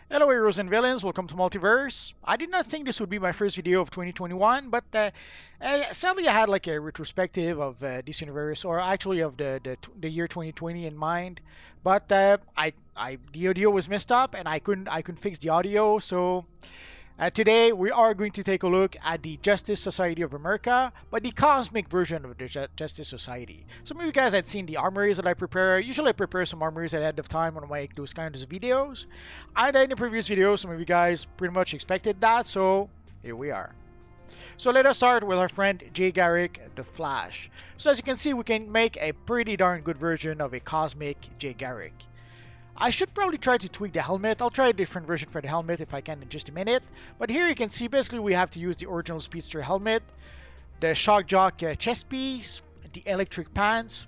Hello heroes and villains, welcome to Multiverse. I did not think this would be my first video of 2021, but sadly I had like a retrospective of this universe, or actually of the year 2020 in mind. But the audio was messed up and I couldn't fix the audio, so today we are going to take a look at the Justice Society of America, but the cosmic version of the Justice Society. Some of you guys had seen the armories that I prepare. Usually I prepare some armories ahead of time when I make those kinds of videos. And in the previous video, some of you guys pretty much expected that, so here we are. So let us start with our friend Jay Garrick, the Flash. So as you can see, we can make a pretty darn good version of a cosmic Jay Garrick. I should probably try to tweak the helmet. I'll try a different version for the helmet if I can in just a minute. But here you can see basically we have to use the original Speedster helmet, the Shock Jock chest piece, the electric pants.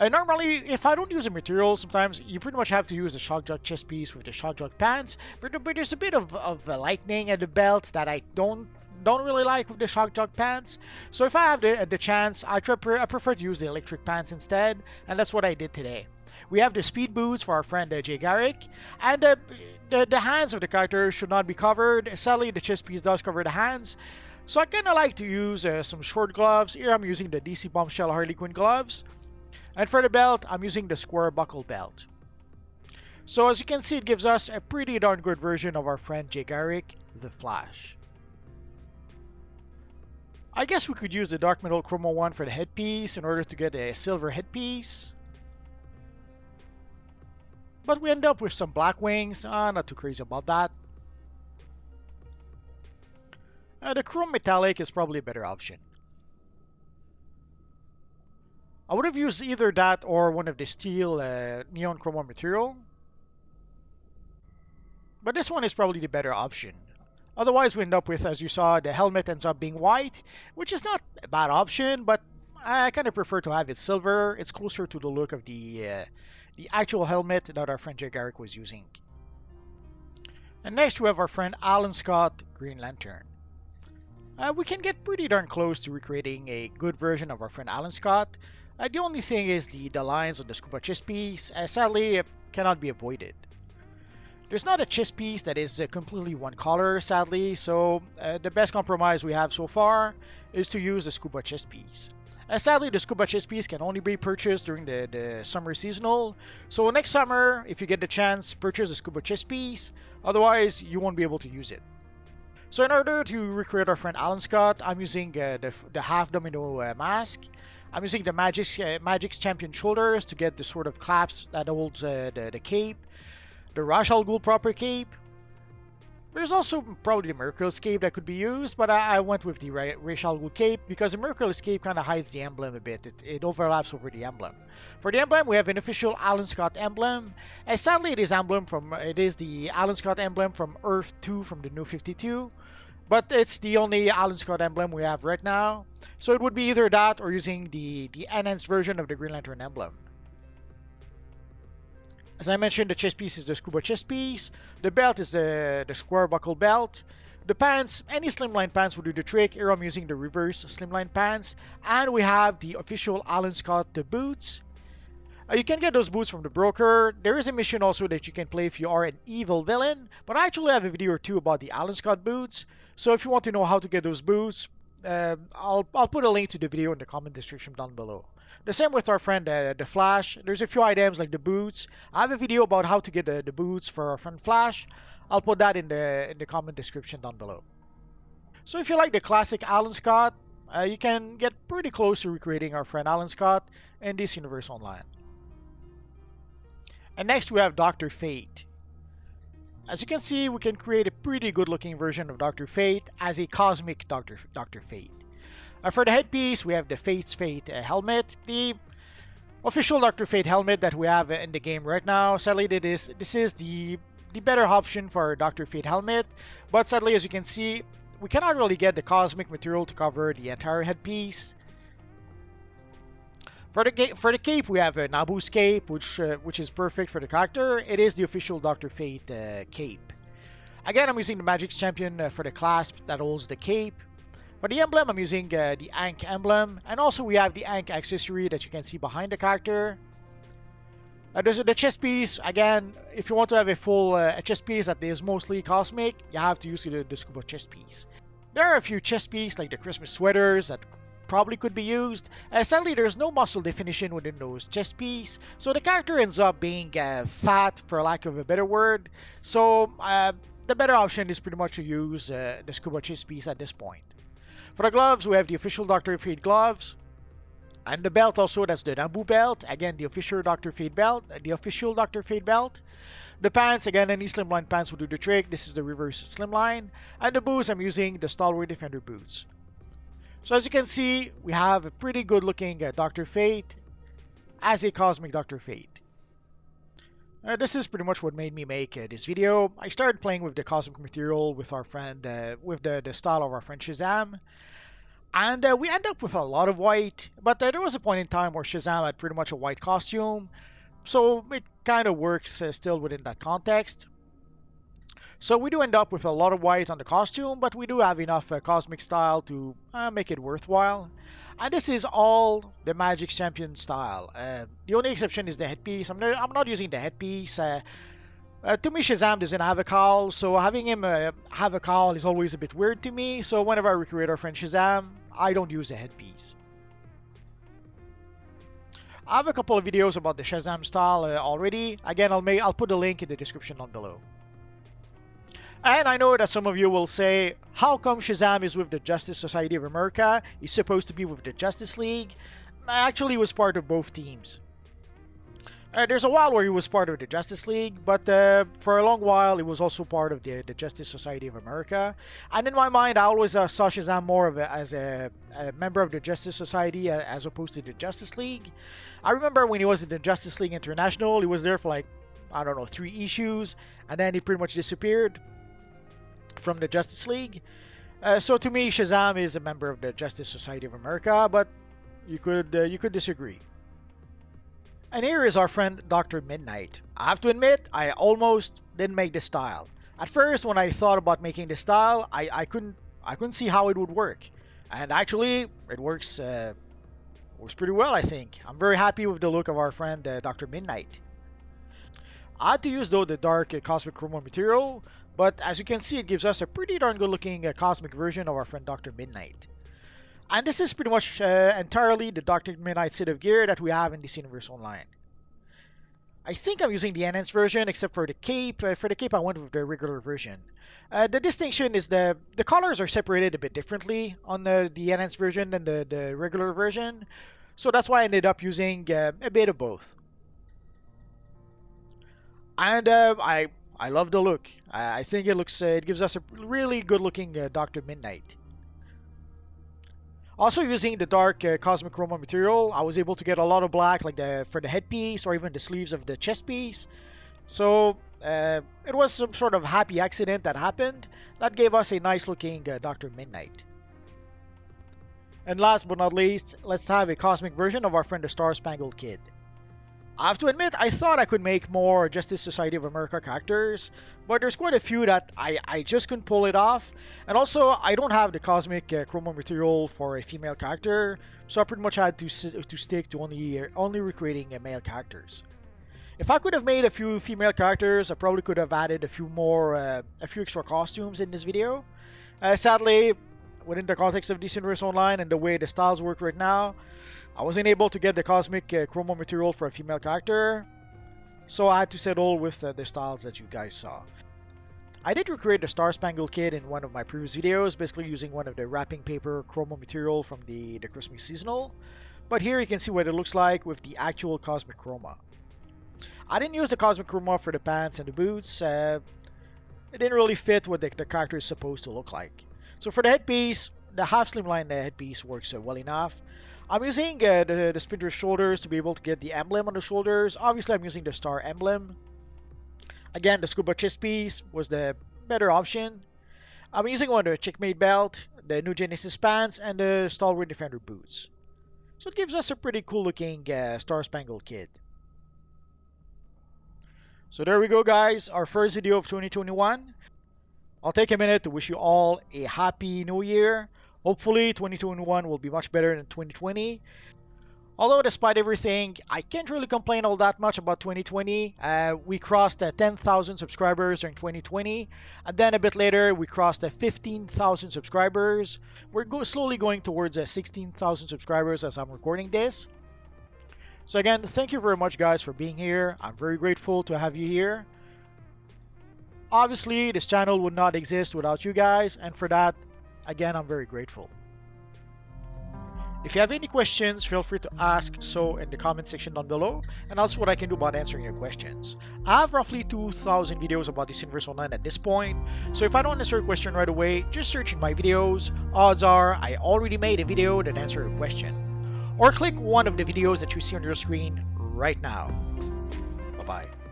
Normally, if I don't use a material, sometimes you pretty much have to use the Shock Jock chest piece with the Shock Jock pants. But there's a bit of lightning at the belt that I don't really like with the Shock Jock pants. So if I have the chance, I prefer to use the electric pants instead, and that's what I did today. We have the speed boots for our friend Jay Garrick, and the hands of the character should not be covered. Sadly, the chest piece does cover the hands, so I kind of like to use some short gloves. Here I'm using the DC Bombshell Harley Quinn gloves, and for the belt, I'm using the square buckle belt. So as you can see, it gives us a pretty darn good version of our friend Jay Garrick, the Flash. I guess we could use the Dark Metal Chroma 1 for the headpiece in order to get a silver headpiece. But we end up with some black wings. Not too crazy about that. The chrome metallic is probably a better option. I would have used either that or one of the steel neon chroma material. But this one is probably the better option. Otherwise we end up with, as you saw, the helmet ends up being white, which is not a bad option, but I kind of prefer to have it silver. It's closer to the look of the actual helmet that our friend Jay Garrick was using. And next we have our friend Alan Scott, Green Lantern. We can get pretty darn close to recreating a good version of our friend Alan Scott. The only thing is the lines on the scuba chest piece, sadly, cannot be avoided. There's not a chest piece that is completely one color, sadly, so the best compromise we have so far is to use the scuba chest piece. Sadly, the scuba chest piece can only be purchased during the summer seasonal, so next summer, if you get the chance, purchase the scuba chest piece, otherwise you won't be able to use it. So in order to recreate our friend Alan Scott, I'm using the half domino mask. I'm using the Magic's Champion shoulders to get the sort of clasp that holds the cape, the Ra's al Ghul proper cape. There's also probably the Miraculous cape that could be used, but I went with the Ra's al Ghul cape because the Miraculous cape kind of hides the emblem a bit. It overlaps over the emblem. For the emblem, we have an official Alan Scott emblem. And sadly, it is the Alan Scott emblem from Earth 2 from the New 52. But it's the only Alan Scott emblem we have right now. So it would be either that or using the enhanced version of the Green Lantern emblem. As I mentioned, the chest piece is the scuba chest piece. The belt is the square buckle belt. The pants, any slimline pants will do the trick. Here I'm using the reverse slimline pants. And we have the official Alan Scott the boots. You can get those boots from the broker. There is a mission also that you can play if you are an evil villain. But I actually have a video or two about the Alan Scott boots. So if you want to know how to get those boots, I'll put a link to the video in the comment description down below. The same with our friend the Flash. There's a few items like the boots. I have a video about how to get the boots for our friend Flash. I'll put that in the comment description down below. So if you like the classic Alan Scott, you can get pretty close to recreating our friend Alan Scott in this universe online. And next we have Dr. Fate. As you can see, we can create a pretty good looking version of Dr. Fate as a cosmic Dr. Fate. For the headpiece, we have the Fate's Fate helmet, the official Dr. Fate helmet that we have in the game right now. Sadly, this is the better option for Dr. Fate helmet, but sadly, as you can see, we cannot really get the cosmic material to cover the entire headpiece. For the cape, we have a Nabu's cape, which is perfect for the character. It is the official Dr. Fate cape. Again, I'm using the Magic's Champion for the clasp that holds the cape. For the emblem, I'm using the Ankh emblem, and also we have the Ankh accessory that you can see behind the character. There's the chest piece. Again, if you want to have a full chest piece that is mostly cosmic, you have to use the scuba chest piece. There are a few chest pieces like the Christmas sweaters that probably could be used. Sadly, there's no muscle definition within those chest piece, so the character ends up being fat, for lack of a better word. So the better option is pretty much to use the scuba chest piece at this point. For the gloves, we have the official Dr. Fate gloves. And the belt also, that's the Nambu belt. Again, the official Dr. Fate belt. The pants, again, any slimline pants will do the trick. This is the reverse slimline. And the boots, I'm using the Stalwart Defender boots. So as you can see, we have a pretty good looking Dr. Fate as a Cosmic Dr. Fate. This is pretty much what made me make this video. I started playing with the cosmic material with our friend, with the style of our friend Shazam. And we end up with a lot of white, but there was a point in time where Shazam had pretty much a white costume, so it kind of works still within that context. So we do end up with a lot of white on the costume, but we do have enough cosmic style to make it worthwhile. And this is all the Magic Champion style. The only exception is the headpiece. I'm not using the headpiece. To me, Shazam doesn't have a cowl, so having him have a cowl is always a bit weird to me. So whenever I recreate our friend Shazam, I don't use a headpiece. I have a couple of videos about the Shazam style already. Again, I'll put a link in the description down below. And I know that some of you will say, how come Shazam is with the Justice Society of America? He's supposed to be with the Justice League. Actually, he was part of both teams. There's a while where he was part of the Justice League, but for a long while he was also part of the Justice Society of America. And in my mind, I always saw Shazam more of as a member of the Justice Society as opposed to the Justice League. I remember when he was in the Justice League International, he was there for like, I don't know, 3 issues, and then he pretty much disappeared from the Justice League. So to me, Shazam is a member of the Justice Society of America, but you could disagree. And here is our friend Dr. Midnight. I have to admit, I almost didn't make this style. At first, when I thought about making this style, I couldn't see how it would work. And actually, it works pretty well, I think. I'm very happy with the look of our friend Dr. Midnight. I had to use though the dark cosmic chroma material, but as you can see, it gives us a pretty darn good looking cosmic version of our friend Dr. Midnight. And this is pretty much entirely the Dr. Midnight set of gear that we have in DC Universe Online. I think I'm using the enhanced version except for the cape. For the cape I went with the regular version. The distinction is the colors are separated a bit differently on the enhanced version than the regular version. So that's why I ended up using a bit of both. And I love the look. I think it gives us a really good looking Dr. Midnight. Also using the dark cosmic chroma material, I was able to get a lot of black like for the headpiece or even the sleeves of the chest piece. So it was some sort of happy accident that happened that gave us a nice looking Dr. Midnight. And last but not least, let's have a cosmic version of our friend the Spangled Kid. I have to admit, I thought I could make more Justice Society of America characters, but there's quite a few that I just couldn't pull it off. And also, I don't have the cosmic chroma material for a female character, so I pretty much had to stick to only recreating male characters. If I could have made a few female characters, I probably could have added a few extra costumes in this video. Sadly, within the context of DC Universe Online and the way the styles work right now, I wasn't able to get the cosmic chroma material for a female character, so I had to settle with the styles that you guys saw. I did recreate the Spangled Kid in one of my previous videos, basically using one of the wrapping paper chroma material from the Christmas seasonal, but here you can see what it looks like with the actual cosmic chroma. I didn't use the cosmic chroma for the pants and the boots. It didn't really fit what the character is supposed to look like. So for the headpiece, the half slimline headpiece works well enough. I'm using the spinner shoulders to be able to get the emblem on the shoulders. Obviously, I'm using the star emblem. Again, the scuba chest piece was the better option. I'm using one of the Checkmate belt, the New Genesis pants, and the Stalwart Defender boots. So it gives us a pretty cool looking Spangled Kid. So there we go, guys. Our first video of 2021. I'll take a minute to wish you all a happy new year. Hopefully 2021 will be much better than 2020. Although despite everything, I can't really complain all that much about 2020. We crossed 10,000 subscribers during 2020, and then a bit later we crossed 15,000 subscribers. We're slowly going towards 16,000 subscribers as I'm recording this. So again, thank you very much guys for being here. I'm very grateful to have you here. Obviously, this channel would not exist without you guys, and for that, again, I'm very grateful. If you have any questions, feel free to ask so in the comment section down below, and I'll see what I can do about answering your questions. I have roughly 2,000 videos about this Universe Online at this point, so if I don't answer your question right away, just search in my videos. Odds are I already made a video that answers your question. Or click one of the videos that you see on your screen right now. Bye-bye.